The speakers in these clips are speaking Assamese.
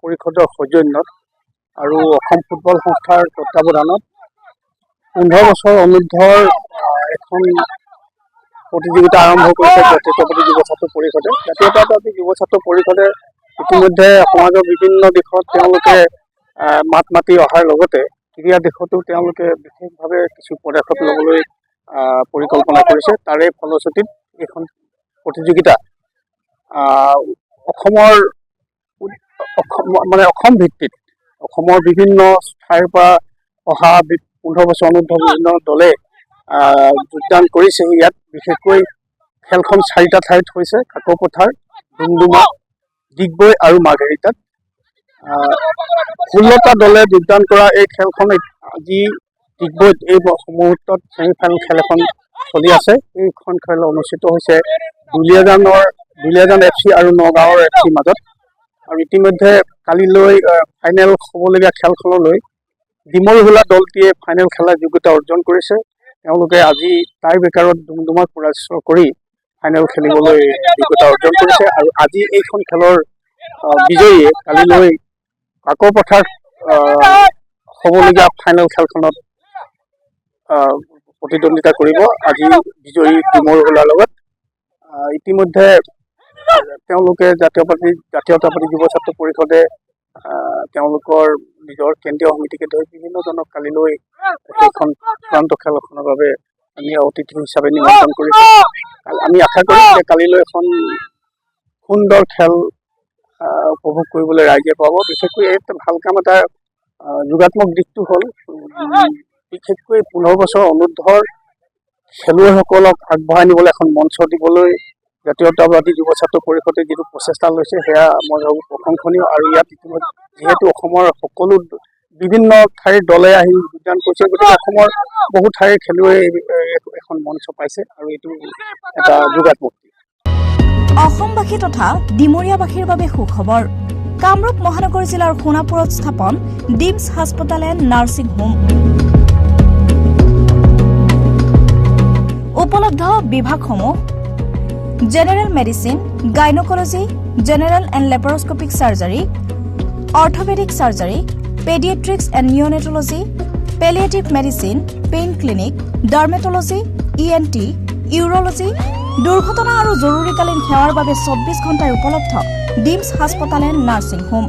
পৰিষদৰ সৌজন্যত আৰু অসম ফুটবল সংস্থাৰ তত্বাৱধানত 15 বছৰ অনুৰ্ধৰ এখন প্ৰতিযোগিতা আৰম্ভ কৰিছে জাতীয়তাবাদী যুৱ ছাত্ৰ পৰিষদে। জাতীয়তাবাদী যুৱ ছাত্ৰ পৰিষদে ইতিমধ্যে সমাজৰ বিভিন্ন দিশত তেওঁলোকে মাত মাতি অহাৰ লগতে ক্ৰীড়া দিশতো তেওঁলোকে বিশেষভাৱে কিছু পদক্ষেপ ল'বলৈ পৰিকল্পনা কৰিছে। তাৰে ফলশ্ৰুতিত এইখন প্ৰতিযোগিতা অসম ভিত্তিত অসমৰ বিভিন্ন ঠাইৰ পৰা অহা 15 বছৰ অনুৰ্ধৰ বিভিন্ন দলে যোগদান কৰিছে। ইয়াত বিশেষকৈ খেলখন 4টা ঠাইত হৈছে: কাকপথাৰ, ডুমডুমা, ডিগবৈ আৰু মাৰ্ঘেৰিটাত। 16টা দলে যোগদান কৰা এই খেলখন আজি ডিগবৈত এই মুহূৰ্তত ছেমিফাইনেল খেল এখন চলি আছে। এইখন খেল অনুষ্ঠিত হৈছে দুলীয়াজান FC আৰু নগাঁৱৰ FC মাজত। আৰু ইতিমধ্যে কালিলৈ ফাইনেল হ'বলগীয়া খেলখনলৈ ডিমলহোলা দলটিয়ে ফাইনেল খেলাৰ যোগ্যতা অৰ্জন কৰিছে। তেওঁলোকে আজি টাই ব্ৰেকাৰত ডুমডুমাক পৰাস্ত কৰি ফাইনেল খেলিবলৈ যোগ্যতা অৰ্জন কৰিছে। আৰু আজি এইখন খেলৰ বিজয়ীয়ে কালিলৈ কাকপথাৰত হ'বলগীয়া ফাইনেল খেলখনত প্ৰতিদ্বন্দ্বিতা কৰিব আজি বিজয়ী ডিমলহোলাৰ লগত। ইতিমধ্যে তেওঁলোকে জাতীয়তাবাদী যুৱ ছাত্ৰ পৰিষদে তেওঁলোকৰ নিজৰ কেন্দ্ৰীয় সমিতিকে ধৰি বিভিন্নজনক কালিলৈ সেইখন চূড়ান্ত খেলখনৰ বাবে আমি অতিথি হিচাপে নিমন্ত্ৰণ কৰিছোঁ। আমি আশা কৰিম যে কালিলৈ এখন সুন্দৰ খেল উপভোগ কৰিবলৈ ৰাইজে পাব। বিশেষকৈ এই ভাল কাম এটা যোগাত্মক দিশটো হ'ল বিশেষকৈ 15 বছৰ অনুৰ্ধৰ খেলুৱৈসকলক আগবঢ়াই নিবলৈ এখন মঞ্চ দিবলৈ জাতীয়তাবাদী যুৱ ছাত্ৰ পৰিষদে যিটো প্ৰচেষ্টা লৈছে সেয়া মই ভাবোঁ প্ৰশংসনীয়। আৰু ইয়াত ইতিমধ্যে যিহেতু অসমৰ সকলো বিভিন্ন ঠাইৰ দলে আহি যোগদান কৰিছে, গতিকে অসমৰ বহু ঠাইৰ খেলুৱৈ এখন মঞ্চ পাইছে আৰু এইটো এটা যোগাত্মক। অসমবাসী তথা ডিমৰীয়াবাসীৰ বাবে সুখবৰ। কামৰূপ মহানগৰ জিলাৰ সোণাপুৰত স্থাপন ডিমছ হাস্পতাল এণ্ড নাৰ্ছিং হোম। উপলব্ধ বিভাগসমূহ: general medicine, gynaecology, general and laparoscopic surgery, orthopaedic surgery, paediatrics and neonatology, palliative medicine, pain clinic, dermatology, ENT, urology. দুৰ্ঘটনা আৰু জৰুৰীকালীন সেৱাৰ বাবে 24 ঘণ্টাই উপলব্ধ ডিমছ হাস্পতাল এণ্ড নাৰ্ছিং হোম।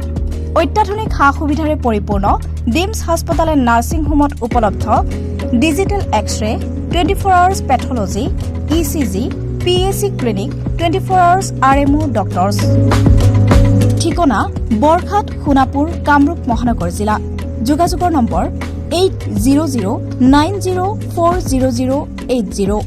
অত্যাধুনিক সা সুবিধাৰে পৰিপূৰ্ণ ডিমছ হাস্পতাল এণ্ড নাৰ্ছিং হোমত উপলব্ধ digital x-ray, 24 hours pathology, ECG, PAC clinic, 24 hours RMO doctors. ঠিকনা: বৰঘাট, সোণাপুৰ, কামৰূপ মহানগৰ জিলা। যোগাযোগৰ নম্বৰ 8009040080।